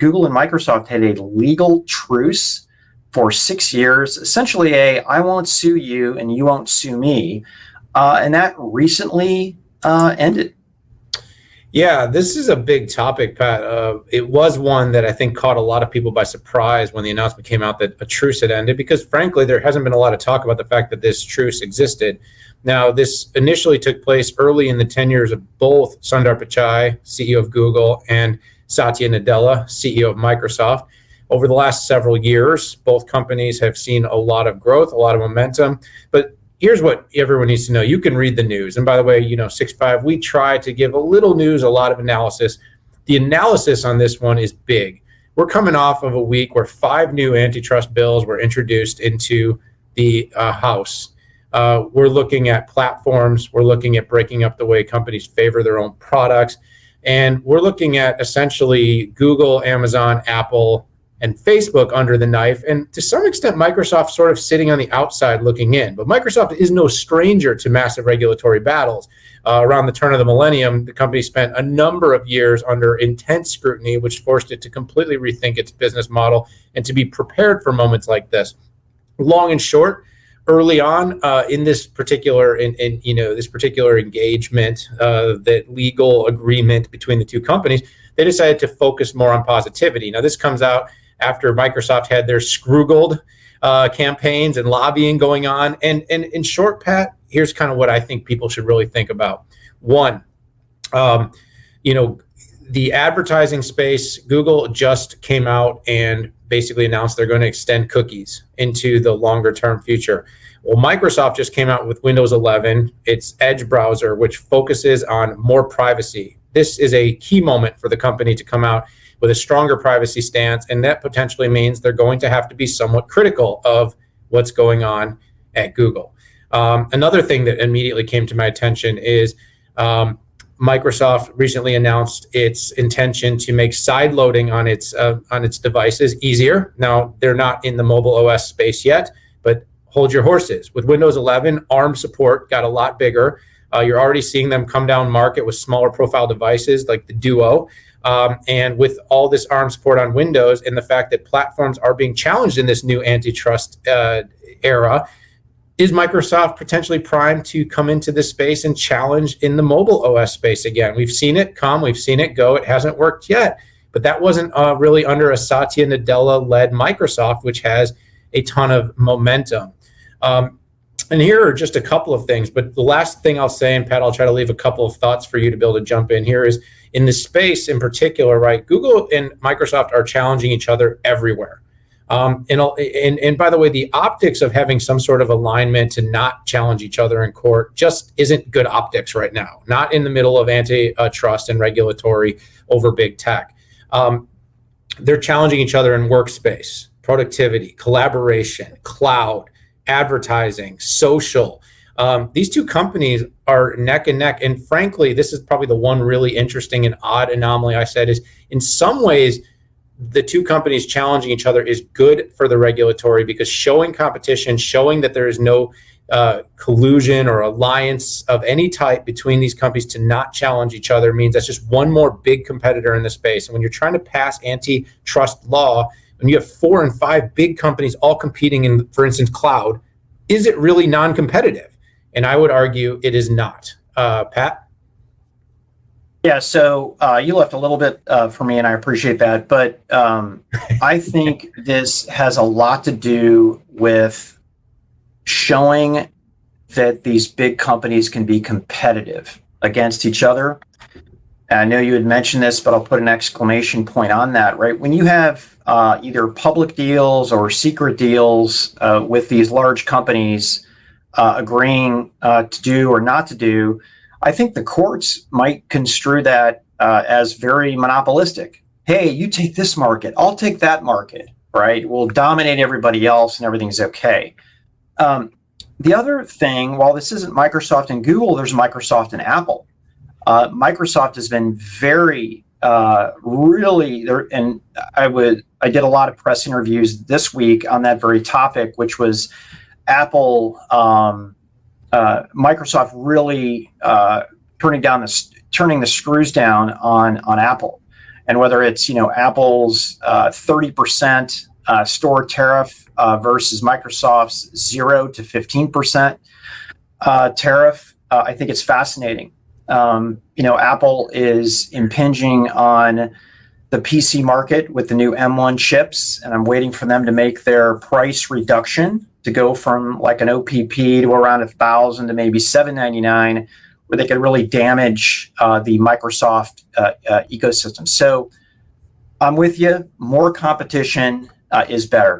Google and Microsoft had a legal truce for 6 years, essentially I won't sue you and you won't sue me. And that recently ended. Yeah, this is a big topic, Pat. It was one that I think caught a lot of people by surprise when the announcement came out that a truce had ended, because frankly, there hasn't been a lot of talk about the fact that this truce existed. Now, this initially took place early in the tenures of both Sundar Pichai, CEO of Google, and Satya Nadella, CEO of Microsoft. Over the last several years, both companies have seen a lot of growth, a lot of momentum, but here's what everyone needs to know. You can read the news. And by the way, 6-5, we try to give a little news, a lot of analysis. The analysis on this one is big. We're coming off of a week where 5 new antitrust bills were introduced into the House. We're looking at platforms. We're looking at breaking up the way companies favor their own products. And we're looking at essentially Google, Amazon, Apple, and Facebook under the knife, and to some extent, Microsoft sort of sitting on the outside looking in. But Microsoft is no stranger to massive regulatory battles. Around the turn of the millennium, the company spent a number of years under intense scrutiny, which forced it to completely rethink its business model and to be prepared for moments like this. Long and short, early on in this particular this particular engagement, that legal agreement between the two companies, they decided to focus more on positivity. Now, this comes out after Microsoft had their Scroogled campaigns and lobbying going on. And in short, Pat, here's kind of what I think people should really think about. One, the advertising space, Google just came out and basically announced they're going to extend cookies into the longer term future. Well, Microsoft just came out with Windows 11, its Edge browser, which focuses on more privacy. This is a key moment for the company to come out with a stronger privacy stance, and that potentially means they're going to have to be somewhat critical of what's going on at Google. Another thing that immediately came to my attention is Microsoft recently announced its intention to make side loading on its devices easier. Now, they're not in the mobile OS space yet, but hold your horses. With Windows 11, ARM support got a lot bigger. You're already seeing them come down market with smaller profile devices like the Duo. And with all this ARM support on Windows and the fact that platforms are being challenged in this new antitrust era, is Microsoft potentially primed to come into this space and challenge in the mobile OS space again? We've seen it come, we've seen it go. It hasn't worked yet, but that wasn't really under a Satya Nadella-led Microsoft, which has a ton of momentum. And here are just a couple of things, but the last thing I'll say, and Pat, I'll try to leave a couple of thoughts for you to be able to jump in here, is in this space in particular, right? Google and Microsoft are challenging each other everywhere. And by the way, the optics of having some sort of alignment to not challenge each other in court just isn't good optics right now, not in the middle of antitrust and regulatory over big tech. They're challenging each other in workspace, productivity, collaboration, cloud, advertising, social. These two companies are neck and neck. And frankly, this is probably the one really interesting and odd anomaly I said is in some ways, the two companies challenging each other is good for the regulatory because showing competition, showing that there is no collusion or alliance of any type between these companies to not challenge each other means that's just one more big competitor in the space. And when you're trying to pass antitrust law, when you have 4 and 5 big companies all competing in, for instance, cloud, is it really non-competitive? And I would argue it is not. Pat? Yeah, so you left a little bit for me, and I appreciate that. But I think this has a lot to do with showing that these big companies can be competitive against each other. And I know you had mentioned this, but I'll put an exclamation point on that, right? When you have either public deals or secret deals with these large companies agreeing to do or not to do, I think the courts might construe that as very monopolistic. Hey, you take this market, I'll take that market, right? We'll dominate everybody else and everything's okay. The other thing, while this isn't Microsoft and Google, there's Microsoft and Apple. Microsoft has been very, really, and I did a lot of press interviews this week on that very topic, which was Apple, Microsoft really turning the screws down on Apple. and whether it's Apple's 30% store tariff versus Microsoft's 0 to 15% tariff, I think it's fascinating. Apple is impinging on the PC market with the new M1 chips, and I'm waiting for them to make their price reduction to go from like an OPP to around 1,000 to maybe $799, where they could really damage the Microsoft ecosystem. So I'm with you. More competition is better.